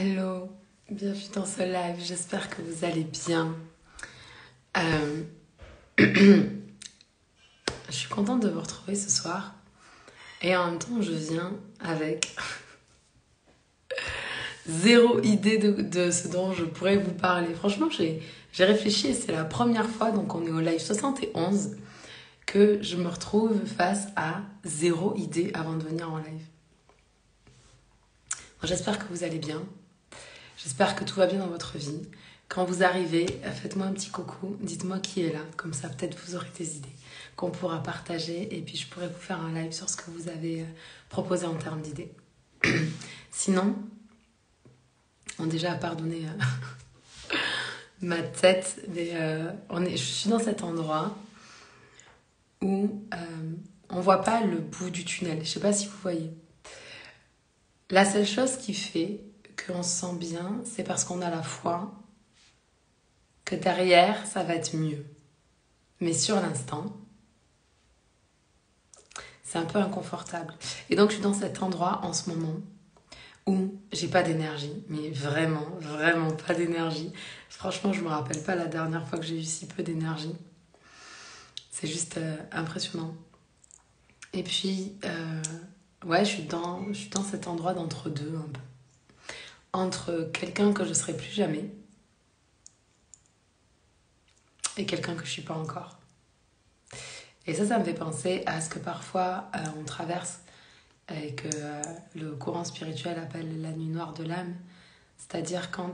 Hello, bienvenue dans ce live, j'espère que vous allez bien. Euh, Je suis contente de vous retrouver ce soir et en même temps je viens avec zéro idée de ce dont je pourrais vous parler. Franchement j'ai réfléchi et c'est la première fois, donc on est au live 71, que je me retrouve face à zéro idée avant de venir en live. Bon, j'espère que vous allez bien. J'espère que tout va bien dans votre vie. Quand vous arrivez, faites-moi un petit coucou, dites-moi qui est là, comme ça peut-être vous aurez des idées qu'on pourra partager et puis je pourrai vous faire un live sur ce que vous avez proposé en termes d'idées. Sinon, on déjà pardonné ma tête, mais je suis dans cet endroit où on voit pas le bout du tunnel. Je sais pas si vous voyez. La seule chose qui fait qu'on se sent bien, c'est parce qu'on a la foi que derrière, ça va être mieux. Mais sur l'instant, c'est un peu inconfortable. Et donc, je suis dans cet endroit en ce moment où j'ai pas d'énergie. Mais vraiment, vraiment pas d'énergie. Franchement, je me rappelle pas la dernière fois que j'ai eu si peu d'énergie. C'est juste impressionnant. Et puis, ouais, je suis dans cet endroit d'entre-deux un peu. Entre quelqu'un que je serai plus jamais et quelqu'un que je suis pas encore. Et ça me fait penser à ce que parfois on traverse et que le courant spirituel appelle la nuit noire de l'âme. C'est-à-dire quand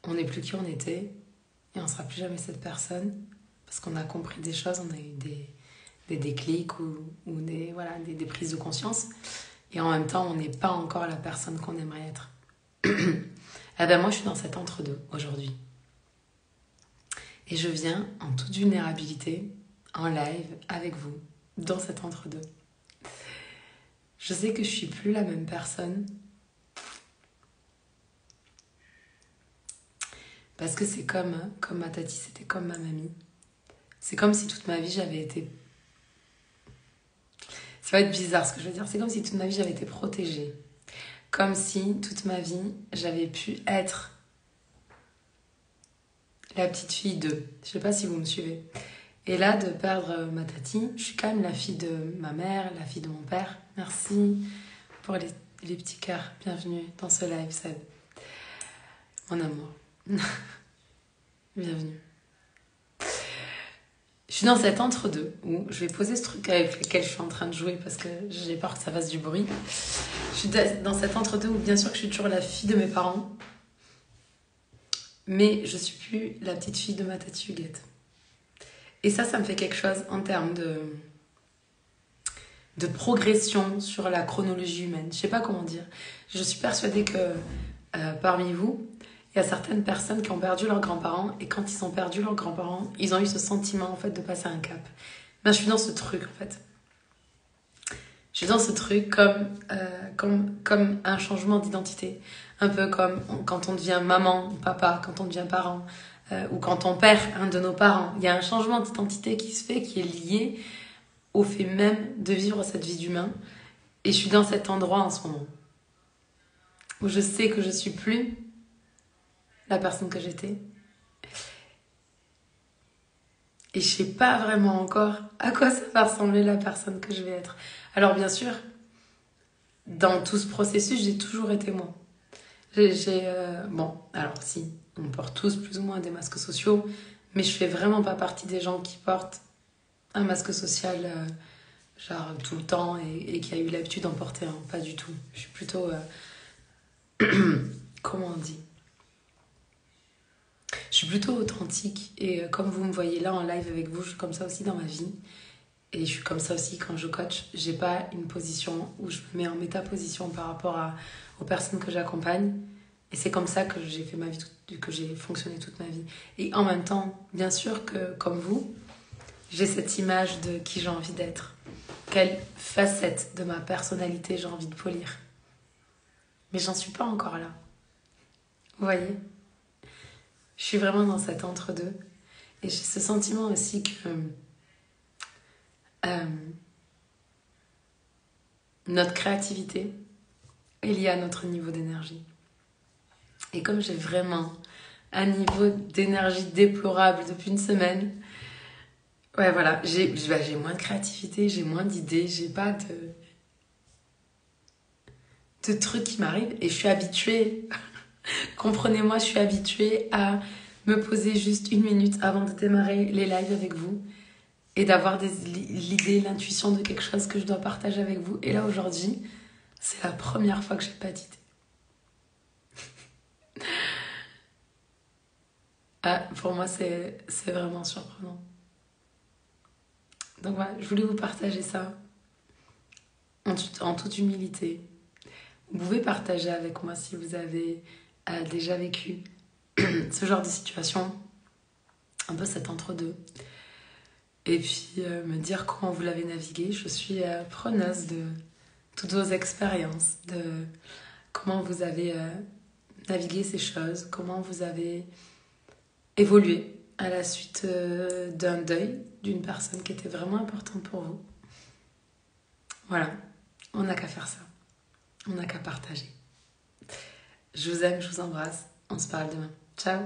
on n'est plus qui on était et on ne sera plus jamais cette personne parce qu'on a compris des choses, on a eu des déclics ou des prises de conscience et en même temps on n'est pas encore la personne qu'on aimerait être. Eh ben moi je suis dans cet entre-deux aujourd'hui. Et je viens en toute vulnérabilité, en live, avec vous, dans cet entre-deux. Je sais que je suis plus la même personne. Parce que c'est comme ma tati, c'était comme ma mamie. C'est comme si toute ma vie j'avais été... Ça va être bizarre ce que je veux dire. C'est comme si toute ma vie j'avais été protégée. Comme si toute ma vie j'avais pu être la petite fille d'eux. Je sais pas si vous me suivez. Et là, de perdre ma tati, je suis quand même la fille de ma mère, la fille de mon père. Merci pour les petits cœurs. Bienvenue dans ce live, Seb. Mon amour. Bienvenue. Je suis dans cet entre-deux où je vais poser ce truc avec lequel je suis en train de jouer parce que j'ai peur que ça fasse du bruit. Je suis dans cet entre-deux où bien sûr que je suis toujours la fille de mes parents, mais je suis plus la petite fille de ma tati Huguette. Et ça me fait quelque chose en termes de progression sur la chronologie humaine. Je sais pas comment dire. Je suis persuadée que parmi vous, il y a certaines personnes qui ont perdu leurs grands-parents et quand ils ont perdu leurs grands-parents, ils ont eu ce sentiment en fait de passer un cap. Ben, je suis dans ce truc en fait. Je suis dans ce truc comme un changement d'identité. Un peu comme quand on devient maman ou papa, quand on devient parent, ou quand on perd un de nos parents. Il y a un changement d'identité qui se fait, qui est lié au fait même de vivre cette vie d'humain. Et je suis dans cet endroit en ce moment où je sais que je suis plus la personne que j'étais. Et je sais pas vraiment encore à quoi ça va ressembler la personne que je vais être. Alors bien sûr, dans tout ce processus, j'ai toujours été moi. Bon, alors si, on porte tous plus ou moins des masques sociaux, mais je fais vraiment pas partie des gens qui portent un masque social genre tout le temps et qui a eu l'habitude d'en porter un. Pas du tout. Je suis plutôt... comment on dit ? Je suis plutôt authentique et comme vous me voyez là en live avec vous, je suis comme ça aussi dans ma vie. Et je suis comme ça aussi quand je coach. J'ai pas une position où je me mets en métaposition par rapport aux personnes que j'accompagne. Et c'est comme ça que j'ai fait ma vie, que j'ai fonctionné toute ma vie. Et en même temps, bien sûr que, comme vous, j'ai cette image de qui j'ai envie d'être. Quelle facette de ma personnalité j'ai envie de polir. Mais j'en suis pas encore là. Vous voyez ? Je suis vraiment dans cet entre-deux. Et j'ai ce sentiment aussi que notre créativité est liée à notre niveau d'énergie. Et comme j'ai vraiment un niveau d'énergie déplorable depuis une semaine, ouais, voilà, j'ai moins de créativité, j'ai moins d'idées, j'ai pas de trucs qui m'arrivent et je suis habituée, comprenez-moi, je suis habituée à me poser juste 1 minute avant de démarrer les lives avec vous et d'avoir l'idée, l'intuition de quelque chose que je dois partager avec vous. Et là, aujourd'hui, c'est la première fois que j'ai pas d'idée. Ah, pour moi, c'est vraiment surprenant. Donc voilà, je voulais vous partager ça en toute humilité. Vous pouvez partager avec moi si vous avez déjà vécu ce genre de situation, un peu cet entre-deux. Et puis me dire comment vous l'avez navigué. Je suis preneuse de toutes vos expériences, de comment vous avez navigué ces choses, comment vous avez évolué à la suite d'un deuil d'une personne qui était vraiment importante pour vous. Voilà, on n'a qu'à faire ça. On n'a qu'à partager. Je vous aime, je vous embrasse. On se parle demain. Ciao!